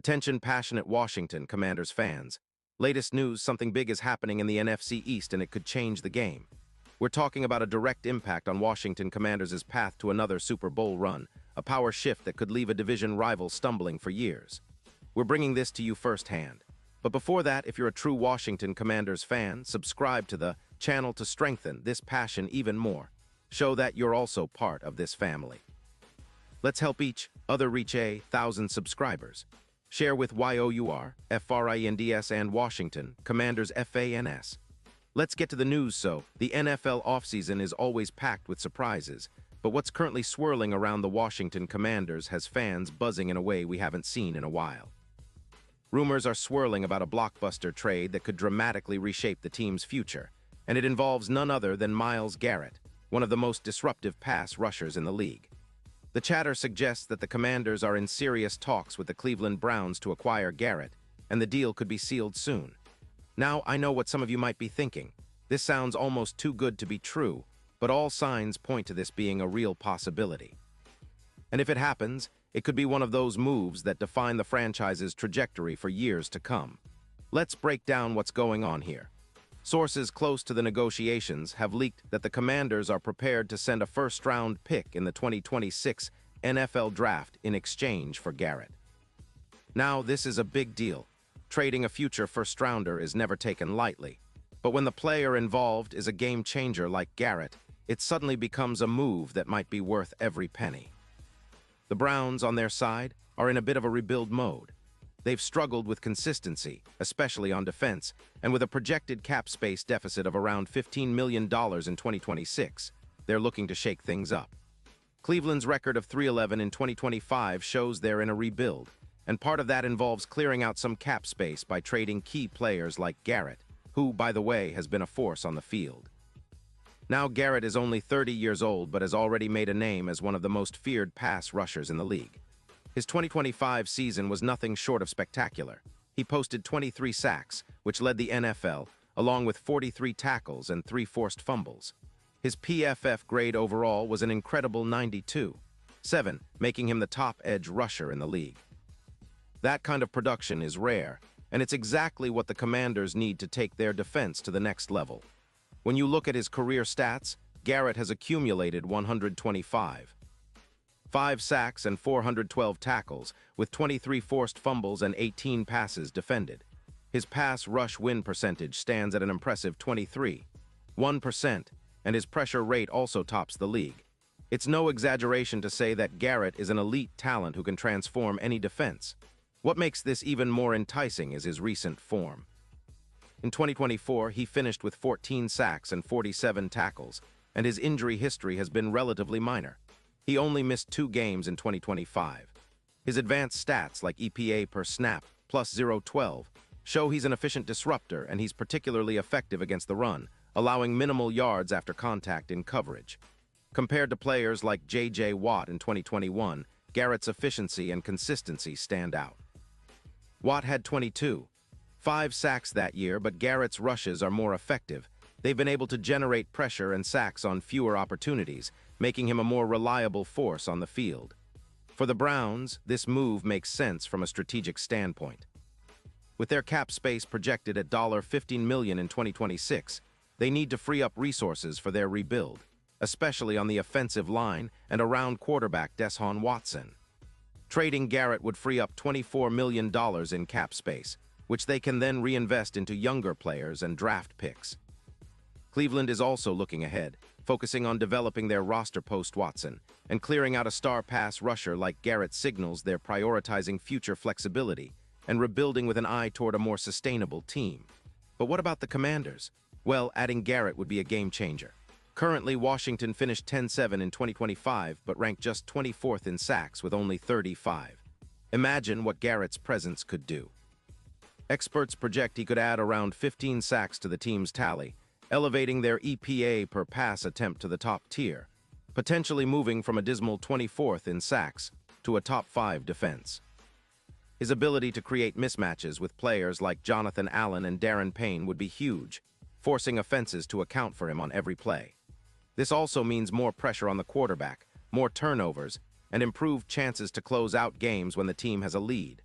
Attention passionate Washington Commanders fans. Latest news, something big is happening in the NFC East and it could change the game. We're talking about a direct impact on Washington Commanders' path to another Super Bowl run, a power shift that could leave a division rival stumbling for years. We're bringing this to you firsthand. But before that, if you're a true Washington Commanders fan, subscribe to the channel to strengthen this passion even more. Show that you're also part of this family. Let's help each other reach 1,000 subscribers. Share with YOUR, FRINDS and Washington, Commanders FANS. Let's get to the news. So, the NFL offseason is always packed with surprises, but what's currently swirling around the Washington Commanders has fans buzzing in a way we haven't seen in a while. Rumors are swirling about a blockbuster trade that could dramatically reshape the team's future, and it involves none other than Myles Garrett, one of the most disruptive pass rushers in the league. The chatter suggests that the Commanders are in serious talks with the Cleveland Browns to acquire Garrett, and the deal could be sealed soon. Now, I know what some of you might be thinking. This sounds almost too good to be true, but all signs point to this being a real possibility. And if it happens, it could be one of those moves that define the franchise's trajectory for years to come. Let's break down what's going on here. Sources close to the negotiations have leaked that the Commanders are prepared to send a first-round pick in the 2026 NFL Draft in exchange for Garrett. Now, this is a big deal. Trading a future first-rounder is never taken lightly. But when the player involved is a game-changer like Garrett, it suddenly becomes a move that might be worth every penny. The Browns, on their side, are in a bit of a rebuild mode. They've struggled with consistency, especially on defense, and with a projected cap space deficit of around $15 million in 2026, they're looking to shake things up. Cleveland's record of 3-11 in 2025 shows they're in a rebuild, and part of that involves clearing out some cap space by trading key players like Garrett, who, by the way, has been a force on the field. Now Garrett is only 30 years old but has already made a name as one of the most feared pass rushers in the league. His 2025 season was nothing short of spectacular. He posted 23 sacks, which led the NFL, along with 43 tackles and 3 forced fumbles. His PFF grade overall was an incredible 92.7, making him the top edge rusher in the league. That kind of production is rare, and it's exactly what the Commanders need to take their defense to the next level. When you look at his career stats, Garrett has accumulated 125. 5 sacks and 412 tackles, with 23 forced fumbles and 18 passes defended. His pass rush win percentage stands at an impressive 23.1%, and his pressure rate also tops the league. It's no exaggeration to say that Garrett is an elite talent who can transform any defense. What makes this even more enticing is his recent form. In 2024, he finished with 14 sacks and 47 tackles, and his injury history has been relatively minor. He only missed 2 games in 2025. His advanced stats like EPA per snap plus 0.12 show he's an efficient disruptor and he's particularly effective against the run, allowing minimal yards after contact in coverage. Compared to players like J.J. Watt in 2021, Garrett's efficiency and consistency stand out. Watt had 22.5 sacks that year, but Garrett's rushes are more effective. They've been able to generate pressure and sacks on fewer opportunities, making him a more reliable force on the field. For the Browns, this move makes sense from a strategic standpoint. With their cap space projected at $15 million in 2026, they need to free up resources for their rebuild, especially on the offensive line and around quarterback Deshaun Watson. Trading Garrett would free up $24 million in cap space, which they can then reinvest into younger players and draft picks. Cleveland is also looking ahead, focusing on developing their roster post-Watson, and clearing out a star pass rusher like Garrett signals they're prioritizing future flexibility and rebuilding with an eye toward a more sustainable team. But what about the Commanders? Well, adding Garrett would be a game-changer. Currently, Washington finished 10-7 in 2025, but ranked just 24th in sacks with only 35. Imagine what Garrett's presence could do. Experts project he could add around 15 sacks to the team's tally, elevating their EPA per pass attempt to the top tier, potentially moving from a dismal 24th in sacks to a top 5 defense. His ability to create mismatches with players like Jonathan Allen and Darren Payne would be huge, forcing offenses to account for him on every play. This also means more pressure on the quarterback, more turnovers, and improved chances to close out games when the team has a lead.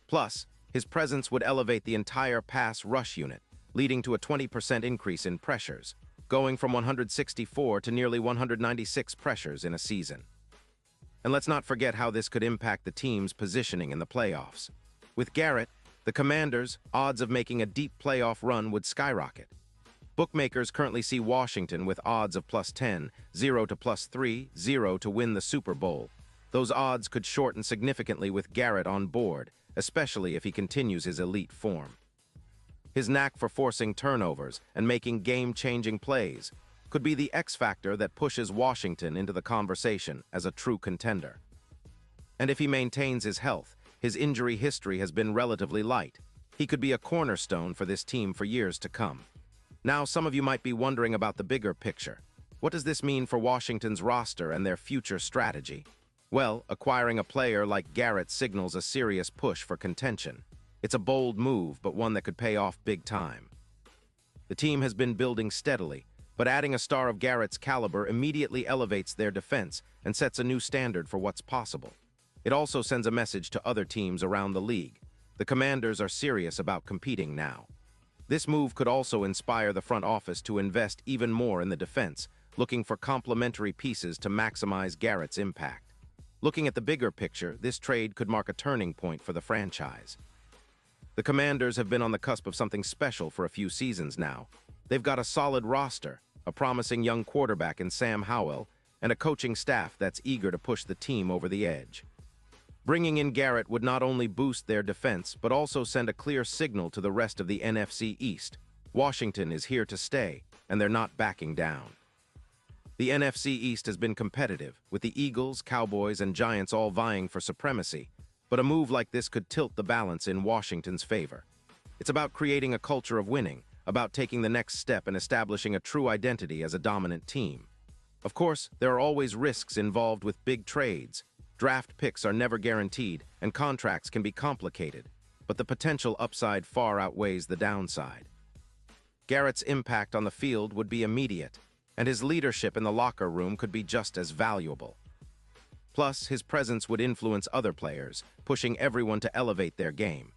Plus, his presence would elevate the entire pass rush unit, leading to a 20% increase in pressures, going from 164 to nearly 196 pressures in a season. And let's not forget how this could impact the team's positioning in the playoffs. With Garrett, the Commanders' odds of making a deep playoff run would skyrocket. Bookmakers currently see Washington with odds of +10, 0 to +3, 0 to win the Super Bowl. Those odds could shorten significantly with Garrett on board, especially if he continues his elite form. His knack for forcing turnovers and making game-changing plays could be the X factor that pushes Washington into the conversation as a true contender. And if he maintains his health, his injury history has been relatively light. He could be a cornerstone for this team for years to come. Now, some of you might be wondering about the bigger picture. What does this mean for Washington's roster and their future strategy? Well, acquiring a player like Garrett signals a serious push for contention. It's a bold move, but one that could pay off big time. The team has been building steadily, but adding a star of Garrett's caliber immediately elevates their defense and sets a new standard for what's possible. It also sends a message to other teams around the league. The Commanders are serious about competing now. This move could also inspire the front office to invest even more in the defense, looking for complementary pieces to maximize Garrett's impact. Looking at the bigger picture, this trade could mark a turning point for the franchise. The Commanders have been on the cusp of something special for a few seasons now. They've got a solid roster, a promising young quarterback in Sam Howell, and a coaching staff that's eager to push the team over the edge. Bringing in Garrett would not only boost their defense, but also send a clear signal to the rest of the NFC East. Washington is here to stay, and they're not backing down. The NFC East has been competitive, with the Eagles, Cowboys, and Giants all vying for supremacy, but a move like this could tilt the balance in Washington's favor. It's about creating a culture of winning, about taking the next step and establishing a true identity as a dominant team. Of course, there are always risks involved with big trades. Draft picks are never guaranteed, and contracts can be complicated, but the potential upside far outweighs the downside. Garrett's impact on the field would be immediate, and his leadership in the locker room could be just as valuable. Plus, his presence would influence other players, pushing everyone to elevate their game.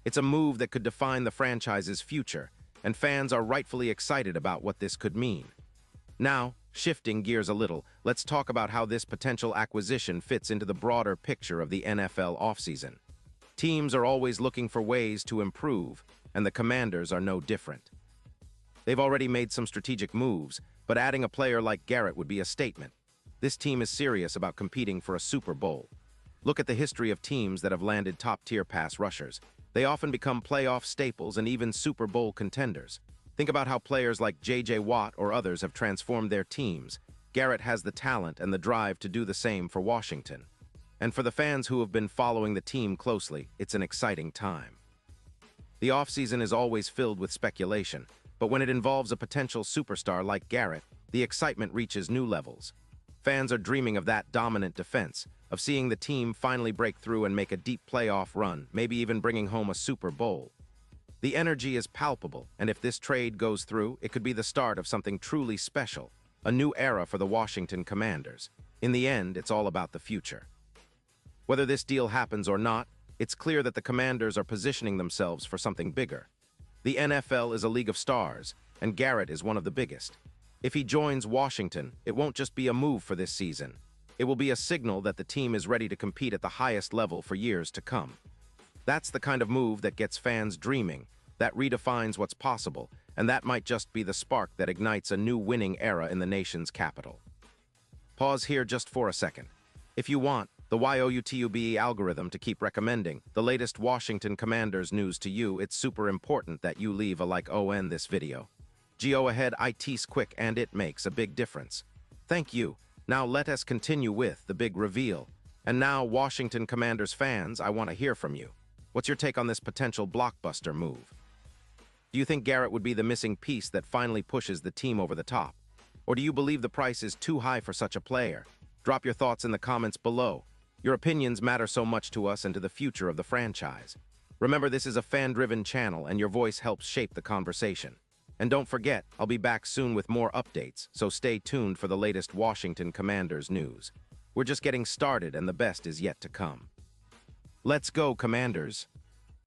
It's a move that could define the franchise's future, and fans are rightfully excited about what this could mean. Now, shifting gears a little, let's talk about how this potential acquisition fits into the broader picture of the NFL offseason. Teams are always looking for ways to improve, and the Commanders are no different. They've already made some strategic moves, but adding a player like Garrett would be a statement. This team is serious about competing for a Super Bowl. Look at the history of teams that have landed top-tier pass rushers. They often become playoff staples and even Super Bowl contenders. Think about how players like J.J. Watt or others have transformed their teams. Garrett has the talent and the drive to do the same for Washington. And for the fans who have been following the team closely, it's an exciting time. The offseason is always filled with speculation, but when it involves a potential superstar like Garrett, the excitement reaches new levels. Fans are dreaming of that dominant defense, of seeing the team finally break through and make a deep playoff run, maybe even bringing home a Super Bowl. The energy is palpable, and if this trade goes through, it could be the start of something truly special, a new era for the Washington Commanders. In the end, it's all about the future. Whether this deal happens or not, it's clear that the Commanders are positioning themselves for something bigger. The NFL is a league of stars, and Garrett is one of the biggest. If he joins Washington, it won't just be a move for this season. It will be a signal that the team is ready to compete at the highest level for years to come. That's the kind of move that gets fans dreaming, that redefines what's possible, and that might just be the spark that ignites a new winning era in the nation's capital. Pause here just for a second. If you want the YouTube algorithm to keep recommending the latest Washington Commanders news to you, it's super important that you leave a like on this video. Go ahead, it's quick and it makes a big difference. Thank you. Now let us continue with the big reveal. And now, Washington Commanders fans, I want to hear from you. What's your take on this potential blockbuster move? Do you think Garrett would be the missing piece that finally pushes the team over the top? Or do you believe the price is too high for such a player? Drop your thoughts in the comments below. Your opinions matter so much to us and to the future of the franchise. Remember, this is a fan-driven channel and your voice helps shape the conversation. And don't forget, I'll be back soon with more updates, so stay tuned for the latest Washington Commanders news. We're just getting started and the best is yet to come. Let's go, Commanders!